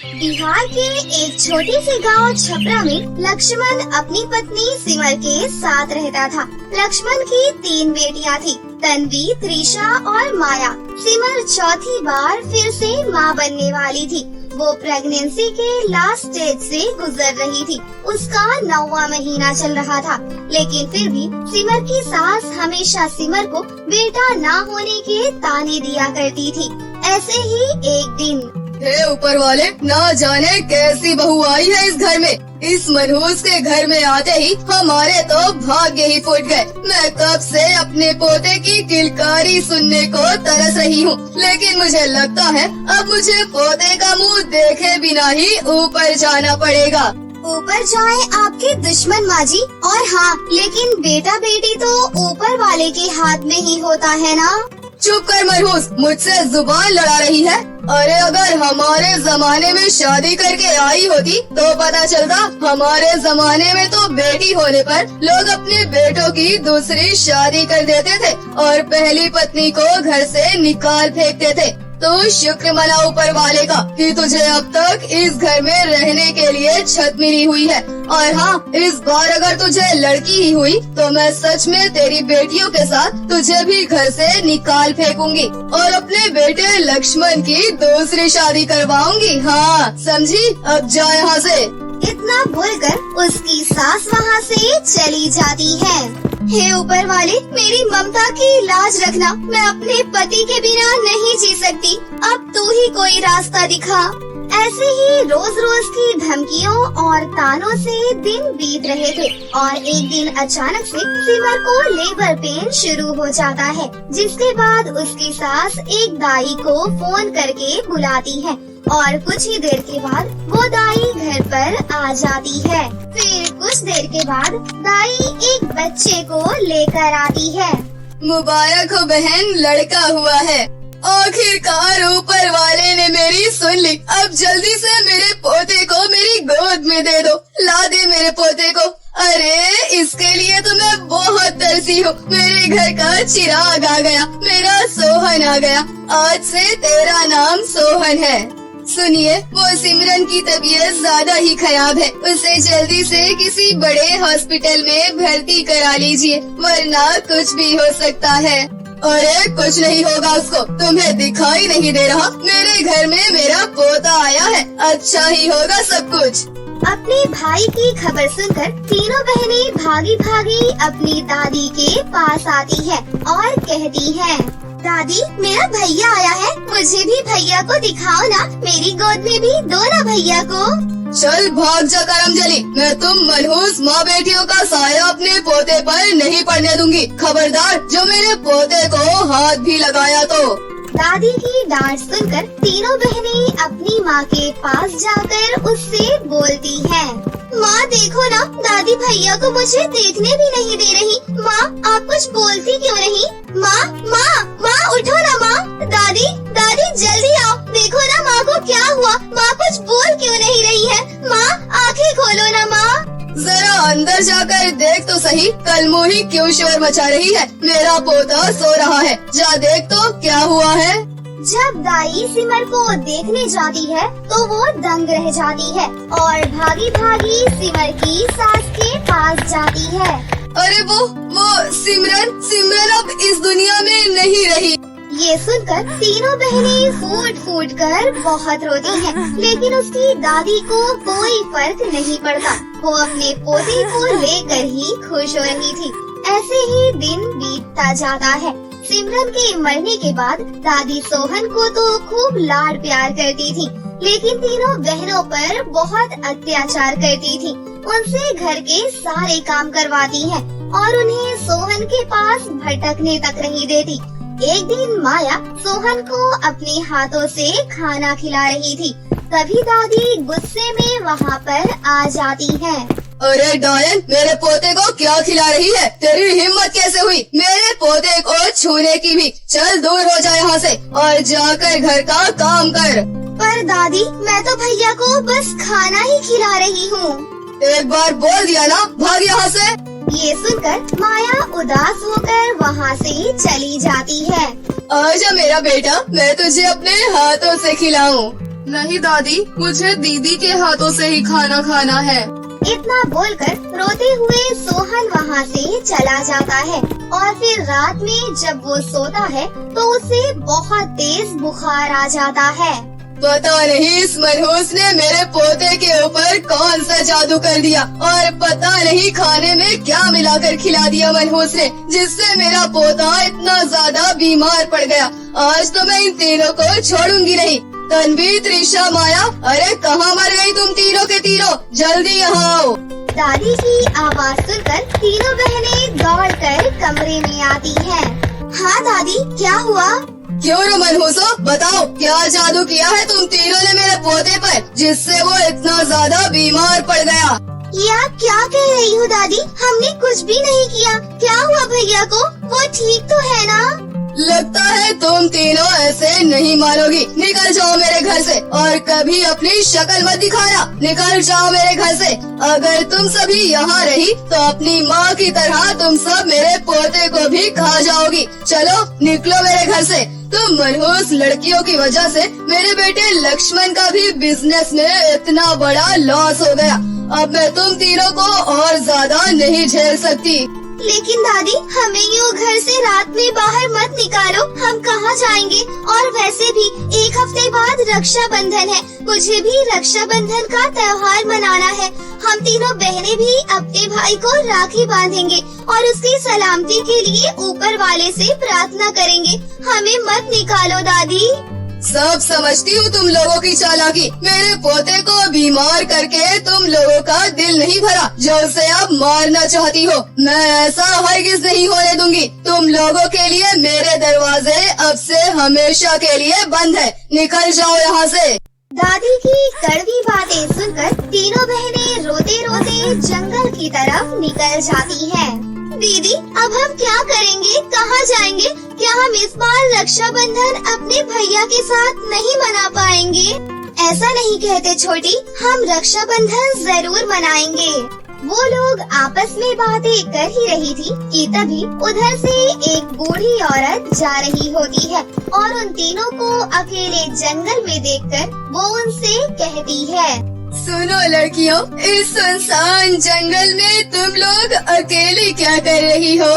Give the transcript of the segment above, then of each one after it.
बिहार के एक छोटे से गांव छपरा में लक्ष्मण अपनी पत्नी सिमर के साथ रहता था। लक्ष्मण की 3 बेटियां थी, तन्वी, त्रिशा और माया। सिमर चौथी बार फिर से मां बनने वाली थी। वो प्रेगनेंसी के लास्ट स्टेज से गुजर रही थी। उसका 9वां महीना चल रहा था, लेकिन फिर भी सिमर की सास हमेशा सिमर को बेटा ना होने के ताने दिया करती थी। ऐसे ही एक दिन, हे ऊपर वाले, ना जाने कैसी बहू आई है इस घर में। इस मनहूस के घर में आते ही हमारे तो भाग्य ही फूट गए। मैं कब से अपने पोते की किलकारी सुनने को तरस रही हूँ, लेकिन मुझे लगता है अब मुझे पोते का मुंह देखे बिना ही ऊपर जाना पड़ेगा। ऊपर जाए आपके दुश्मन माँ जी। और हाँ, लेकिन बेटा बेटी तो ऊपर वाले के हाथ में ही होता है ना। चुप कर मनहूस, मुझसे जुबान लड़ा रही है। अरे अगर हमारे जमाने में शादी करके आई होती तो पता चलता। हमारे जमाने में तो बेटी होने पर लोग अपने बेटों की दूसरी शादी कर देते थे और पहली पत्नी को घर से निकाल फेंकते थे। तो शुक्र मना ऊपर वाले का कि तुझे अब तक इस घर में रहने के लिए छत मिली हुई है। और हाँ, इस बार अगर तुझे लड़की ही हुई तो मैं सच में तेरी बेटियों के साथ तुझे भी घर से निकाल फेंकूंगी और अपने बेटे लक्ष्मण की दूसरी शादी करवाऊंगी। हाँ समझी? अब जा यहाँ से। इतना बोलकर उसकी सास वहाँ से चली जाती है। हे ऊपर वाले, मेरी ममता की लाज रखना। मैं अपने पति के बिना नहीं जी सकती। अब तू ही कोई रास्ता दिखा। ऐसे ही रोज रोज की धमकियों और तानों से दिन बीत रहे थे और एक दिन अचानक से सिमर को लेबर पेन शुरू हो जाता है, जिसके बाद उसकी सास एक दाई को फोन करके बुलाती है और कुछ ही देर के बाद वो दाई घर पर आ जाती है। फिर कुछ देर के बाद दाई एक बच्चे को लेकर आती है। मुबारक हो बहन, लड़का हुआ है। आखिरकार ऊपर वाले ने मेरी सुन ली। अब जल्दी से मेरे पोते को मेरी गोद में दे दो। ला दे मेरे पोते को। अरे इसके लिए तो मैं बहुत तरसी हूँ। मेरे घर का चिराग आ गया, मेरा सोहन आ गया। आज से तेरा नाम सोहन है। सुनिए, वो सिमरन की तबीयत ज्यादा ही खराब है। उसे जल्दी से किसी बड़े हॉस्पिटल में भर्ती करा लीजिए, वरना कुछ भी हो सकता है। अरे कुछ नहीं होगा उसको, तुम्हें दिखाई नहीं दे रहा? मेरे घर में मेरा पोता आया है, अच्छा ही होगा सब कुछ। अपने भाई की खबर सुनकर तीनों बहनें भागी भागी अपनी दादी के पास आती है और कहती है, दादी मेरा भैया आया है, मुझे भी भैया को दिखाओ ना। मेरी गोद में भी दो ना भैया को। चल भाग जा करमजली, मैं तुम मनहूस माँ बेटियों का साया अपने पोते पर नहीं पड़ने दूंगी। खबरदार जो मेरे पोते को हाथ भी लगाया तो। दादी की डांट सुनकर तीनों बहनें अपनी माँ के पास जाकर उससे बोलती हैं। माँ देखो ना, दादी भैया को मुझे देखने भी नहीं दे रही। माँ आप कुछ बोलती क्यों नहीं? माँ माँ माँ उठो ना माँ। दादी दादी जल्दी आओ, देखो ना माँ को क्या हुआ। माँ कुछ बोल क्यों नहीं रही है? माँ आंखें खोलो ना माँ। जरा अंदर जाकर देख तो सही, कलमुही क्यों शोर मचा रही है? मेरा पोता सो रहा है, जा देख तो क्या हुआ है। जब दाई सिमर को देखने जाती है तो वो दंग रह जाती है और भागी भागी सिमर की सास के पास जाती है। अरे वो सिमरन अब इस दुनिया में नहीं रही। ये सुनकर तीनों बहनें फूट फूट कर बहुत रोती हैं, लेकिन उसकी दादी को कोई फर्क नहीं पड़ता। वो अपने पोते को लेकर ही खुश हो रही थी। ऐसे ही दिन बीतता जाता है। सिमरन के मरने के बाद दादी सोहन को तो खूब लाड प्यार करती थी, लेकिन तीनों बहनों पर बहुत अत्याचार करती थी। उनसे घर के सारे काम करवाती है और उन्हें सोहन के पास भटकने तक नहीं देती। एक दिन माया सोहन को अपने हाथों से खाना खिला रही थी, तभी दादी गुस्से में वहाँ पर आ जाती है। अरे डायन, मेरे पोते को क्या खिला रही है? तेरी हिम्मत कैसे हुई मेरे पोते को छूने की भी? चल दूर हो जा यहाँ से और जाकर घर का काम कर। पर दादी मैं तो भैया को बस खाना ही खिला रही हूँ। एक बार बोल दिया ना, भाग यहाँ से। ये सुनकर माया उदास होकर वहाँ से चली जाती है। आजा मेरा बेटा, मैं तुझे अपने हाथों से खिलाऊं। नहीं दादी, मुझे दीदी के हाथों से ही खाना खाना है। इतना बोलकर रोते हुए सोहन वहाँ से चला जाता है और फिर रात में जब वो सोता है तो उसे बहुत तेज बुखार आ जाता है। पता नहीं इस मनहूस ने मेरे पोते के ऊपर कौन सा जादू कर दिया और पता नहीं खाने में क्या मिलाकर खिला दिया मनहूस ने, जिससे मेरा पोता इतना ज्यादा बीमार पड़ गया। आज तो मैं इन तीनों को छोड़ूंगी नहीं। तन्वी, त्रिशा, माया, अरे कहाँ मर गई तुम तीनों के तीनों? जल्दी यहाँ आओ। दादी की आवाज सुनकर तीनों बहनें दौड़कर कमरे में आती हैं। हाँ दादी, क्या हुआ? क्यों रो मनहूसो, बताओ क्या जादू किया है तुम तीनों ने मेरे पोते पर, जिससे वो इतना ज्यादा बीमार पड़ गया? ये आप क्या कह रही हो दादी? हमने कुछ भी नहीं किया। क्या हुआ भैया को? वो ठीक तो है ना? लगता है तुम तीनों ऐसे नहीं मानोगी। निकल जाओ मेरे घर से और कभी अपनी शक्ल मत दिखाना। निकल जाओ मेरे घर से। अगर तुम सभी यहाँ रही तो अपनी माँ की तरह तुम सब मेरे पोते को भी खा जाओगी। चलो निकलो मेरे घर से। तुम मनहूस लड़कियों की वजह से मेरे बेटे लक्ष्मण का भी बिजनेस में इतना बड़ा लॉस हो गया। अब मैं तुम तीनों को और ज्यादा नहीं झेल सकती। लेकिन दादी, हमें यूँ घर से रात में बाहर मत निकालो। हम कहाँ जाएंगे? और वैसे भी 1 हफ्ते बाद रक्षाबंधन है। मुझे भी रक्षाबंधन का त्योहार मनाना है। हम तीनों बहनें भी अपने भाई को राखी बांधेंगे और उसकी सलामती के लिए ऊपर वाले से प्रार्थना करेंगे। हमें मत निकालो दादी। सब समझती हूँ तुम लोगों की चालाकी। मेरे पोते को बीमार करके तुम लोगों का दिल नहीं भरा जो उसे अब मारना चाहती हो। मैं ऐसा हरगिज नहीं होने दूंगी। तुम लोगों के लिए मेरे दरवाजे अब से हमेशा के लिए बंद है। निकल जाओ यहाँ से। दादी की कड़वी बातें सुनकर तीनों बहनें रोते रोते जंगल की तरफ निकल जाती हैं। दीदी, अब हम क्या करेंगे? कहाँ जाएंगे? क्या हम इस बार रक्षाबंधन अपने भैया के साथ नहीं मना पाएंगे? ऐसा नहीं कहते छोटी, हम रक्षाबंधन जरूर मनाएंगे। वो लोग आपस में बातें कर ही रही थी कि तभी उधर से एक बूढ़ी औरत जा रही होती है और उन तीनों को अकेले जंगल में देखकर वो उनसे कहती है, सुनो लड़कियों, इस सुनसान जंगल में तुम लोग अकेली क्या कर रही हो?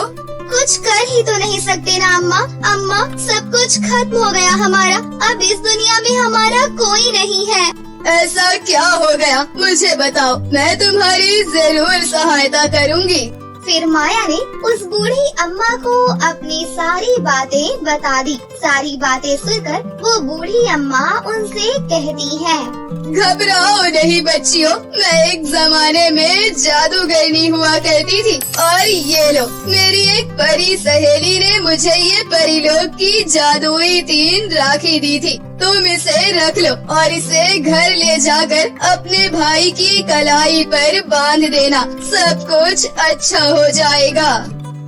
कुछ कर ही तो नहीं सकते ना अम्मा। अम्मा, सब कुछ खत्म हो गया हमारा। अब इस दुनिया में हमारा कोई नहीं है। ऐसा क्या हो गया? मुझे बताओ, मैं तुम्हारी जरूर सहायता करूँगी। फिर माया ने उस बूढ़ी अम्मा को अपनी सारी बातें बता दी। सारी बातें सुनकर वो बूढ़ी अम्मा उनसे कहती है, घबराओ नहीं बच्चियों, मैं एक जमाने में जादूगरनी हुआ करती थी और ये लो, मेरी एक परी सहेली ने मुझे ये परीलोक की जादुई 3 राखी दी थी। तुम इसे रख लो और इसे घर ले जाकर अपने भाई की कलाई पर बांध देना। सब कुछ अच्छा हो जाएगा।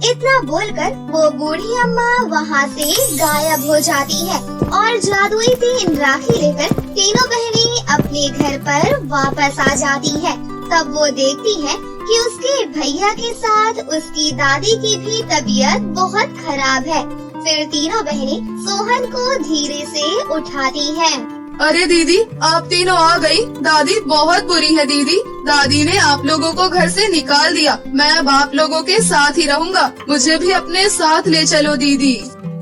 इतना बोलकर वो बूढ़ी अम्मा वहाँ से गायब हो जाती है और जादुई 3 राखी लेकर तीनों बहनें अपने घर पर वापस आ जाती है। तब वो देखती है कि उसके भैया के साथ उसकी दादी की भी तबीयत बहुत खराब है। फिर तीनों बहनें सोहन को धीरे से उठाती हैं। अरे दीदी, आप तीनों आ गई। दादी बहुत बुरी है दीदी। दादी ने आप लोगों को घर से निकाल दिया। मैं अब आप लोगों के साथ ही रहूँगा। मुझे भी अपने साथ ले चलो दीदी।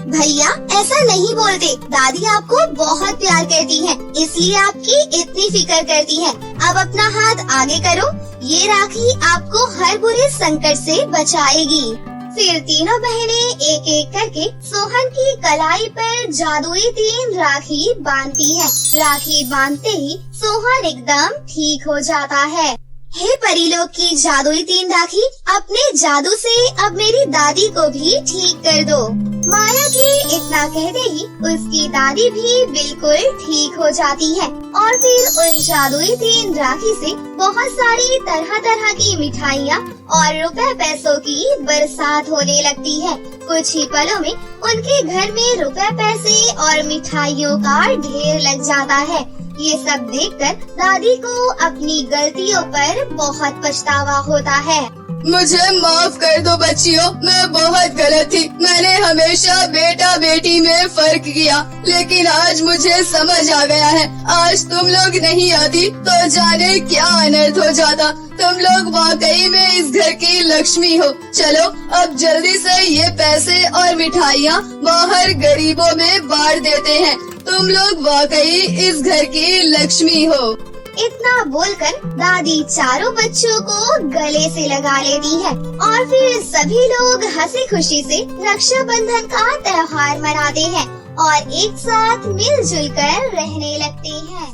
भैया, ऐसा नहीं बोलते। दादी आपको बहुत प्यार करती है, इसलिए आपकी इतनी फिक्र करती है। अब अपना हाथ आगे करो, ये राखी आपको हर बुरे संकट से बचाएगी। फिर तीनों बहनें एक एक करके सोहन की कलाई पर जादुई 3 राखी बांधती हैं। राखी बांधते ही सोहन एकदम ठीक हो जाता है। हे परीलोक की जादुई 3 राखी, अपने जादू से अब मेरी दादी को भी ठीक कर दो। माया के इतना कहते ही उसकी दादी भी बिल्कुल ठीक हो जाती है और फिर उन जादुई 3 राखी से बहुत सारी तरह तरह की मिठाइयाँ और रुपए पैसों की बरसात होने लगती है। कुछ ही पलों में उनके घर में रुपए पैसे और मिठाइयों का ढेर लग जाता है। ये सब देखकर दादी को अपनी गलतियों पर बहुत पछतावा होता है। मुझे माफ कर दो बच्चियों, मैं बहुत गलत थी। मैंने हमेशा बेटा बेटी में फर्क किया, लेकिन आज मुझे समझ आ गया है। आज तुम लोग नहीं आती तो जाने क्या अनर्थ हो जाता। तुम लोग वाकई में इस घर की लक्ष्मी हो। चलो अब जल्दी से ये पैसे और मिठाइयाँ बाहर गरीबों में बांट देते हैं। तुम लोग वाकई इस घर की लक्ष्मी हो। इतना बोलकर दादी चारों बच्चों को गले से लगा लेती है और फिर सभी लोग हंसी खुशी से रक्षाबंधन का त्योहार मनाते हैं और एक साथ मिलजुल कर रहने लगते हैं।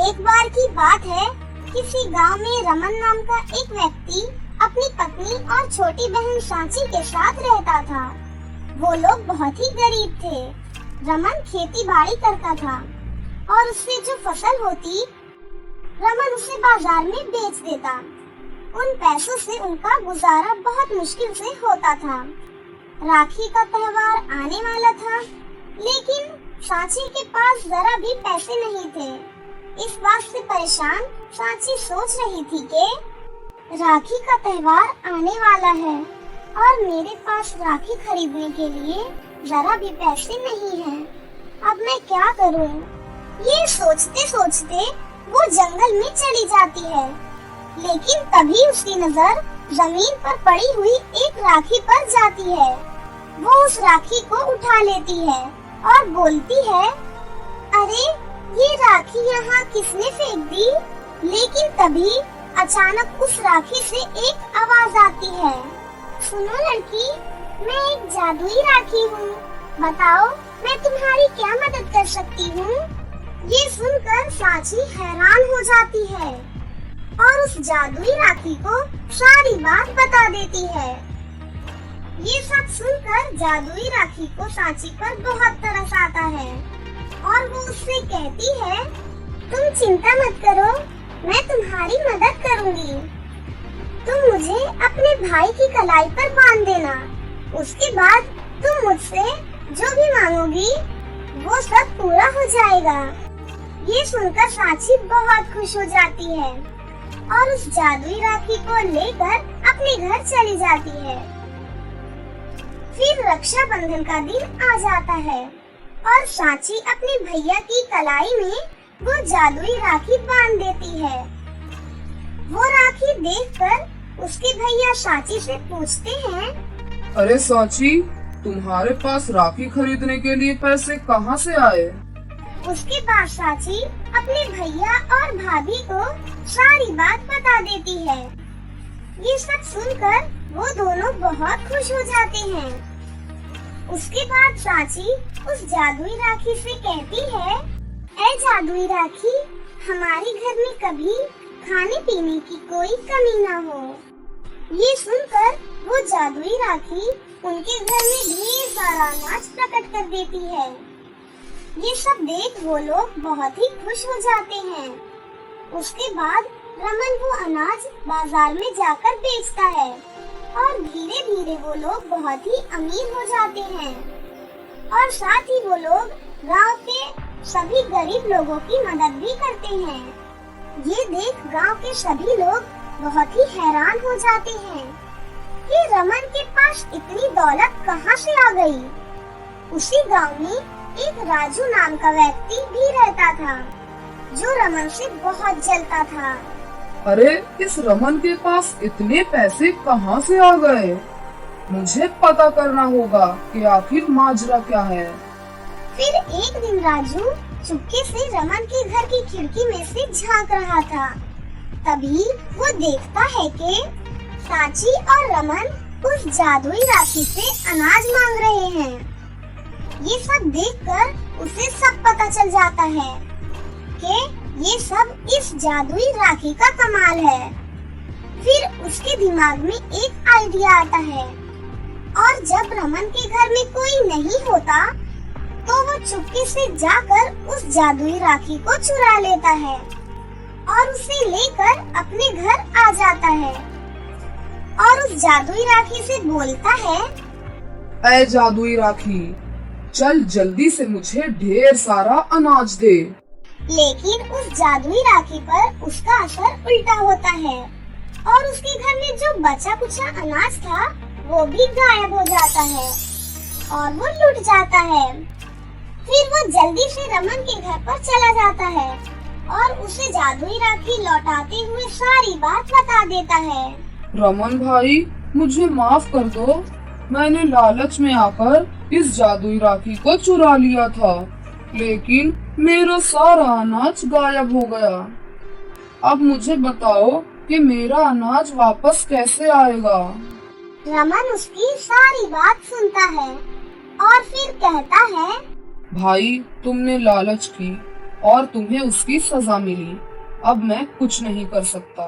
एक बार की बात है, किसी गांव में रमन नाम का एक व्यक्ति अपनी पत्नी और छोटी बहन सांची के साथ रहता था। वो लोग बहुत ही गरीब थे। रमन खेती बाड़ी करता था और उससे जो फसल होती रमन उसे बाजार में बेच देता। उन पैसों से उनका गुजारा बहुत मुश्किल से होता था। राखी का त्योहार आने वाला था, लेकिन सांची के पास जरा भी पैसे नहीं थे। इस बात से परेशान सांची सोच रही थी कि राखी का त्योहार आने वाला है और मेरे पास राखी खरीदने के लिए जरा भी पैसे नहीं हैं। अब मैं क्या करूं? ये सोचते सोचते वो जंगल में चली जाती है, लेकिन तभी उसकी नजर जमीन पर पड़ी हुई एक राखी पर जाती है। वो उस राखी को उठा लेती है और बोलती है, अरे ये राखी यहाँ किसने फेंक दी? लेकिन तभी अचानक उस राखी से एक आवाज आती है, सुनो लड़की, मैं एक जादुई राखी हूँ। बताओ मैं तुम्हारी क्या मदद कर सकती हूँ? ये सुनकर सांची हैरान हो जाती है और उस जादुई राखी को सारी बात बता देती है। ये सब सुनकर जादुई राखी को सांची पर बहुत तरस आता है और वो उससे कहती है, तुम चिंता मत करो, मैं तुम्हारी मदद करूँगी। तुम मुझे अपने भाई की कलाई पर बांध देना। उसके बाद तुम मुझसे जो भी मांगोगी वो सब पूरा हो जाएगा। ये सुनकर सांची बहुत खुश हो जाती है और उस जादुई राखी को लेकर अपने घर चली जाती है। फिर रक्षाबंधन का दिन आ जाता है और सांची अपने भैया की कलाई में वो जादुई राखी बांध देती है। वो राखी देखकर उसके भैया सांची से पूछते हैं, अरे सांची, तुम्हारे पास राखी खरीदने के लिए पैसे कहाँ से आए? उसके बाद सांची अपने भैया और भाभी को सारी बात बता देती है। ये सब सुनकर वो दोनों बहुत खुश हो जाते हैं। उसके बाद सांची उस जादुई राखी से कहती है, ऐ जादुई राखी, हमारे घर में कभी खाने पीने की कोई कमी ना हो। ये सुनकर वो जादुई राखी उनके घर में ढेर सारा अनाज प्रकट कर देती है। ये सब देख वो लोग बहुत ही खुश हो जाते हैं। उसके बाद रमन वो अनाज बाजार में जाकर बेचता है और धीरे धीरे वो लोग बहुत ही अमीर हो जाते हैं और साथ ही वो लोग गांव के सभी गरीब लोगों की मदद भी करते हैं। ये देख गांव के सभी लोग बहुत ही हैरान हो जाते हैं कि रमन के पास इतनी दौलत कहां से आ गई। उसी गांव में एक राजू नाम का व्यक्ति भी रहता था जो रमन से बहुत जलता था। अरे इस रमन के पास इतने पैसे कहाँ से आ गए? मुझे पता करना होगा कि आखिर माजरा क्या है। फिर एक दिन राजू चुपके से रमन के घर की खिड़की में से झांक रहा था। तभी वो देखता है कि सांची और रमन उस जादुई राखी से अनाज मांग रहे हैं। ये सब देखकर उसे सब पता चल जाता है कि ये सब इस जादुई राखी का कमाल है। फिर उसके दिमाग में एक आइडिया आता है और जब रमन के घर में कोई नहीं होता तो वो चुपके से जाकर उस जादुई राखी को चुरा लेता है और उसे लेकर अपने घर आ जाता है और उस जादुई राखी से बोलता है, ऐ जादुई राखी, चल जल्दी से मुझे ढेर सारा अनाज दे। लेकिन उस जादुई राखी पर उसका असर उल्टा होता है और उसके घर में जो बचा कुचा अनाज था वो भी गायब हो जाता है और वो लुट जाता है। फिर वो जल्दी से रमन के घर पर चला जाता है और उसे जादुई राखी लौटाते हुए सारी बात बता देता है। रमन भाई, मुझे माफ कर दो। मैंने लालच में आकर इस जादुई राखी को चुरा लिया था, लेकिन मेरा सारा अनाज गायब हो गया। अब मुझे बताओ कि मेरा अनाज वापस कैसे आएगा? रमन उसकी सारी बात सुनता है और फिर कहता है, भाई, तुमने लालच की और तुम्हें उसकी सजा मिली। अब मैं कुछ नहीं कर सकता।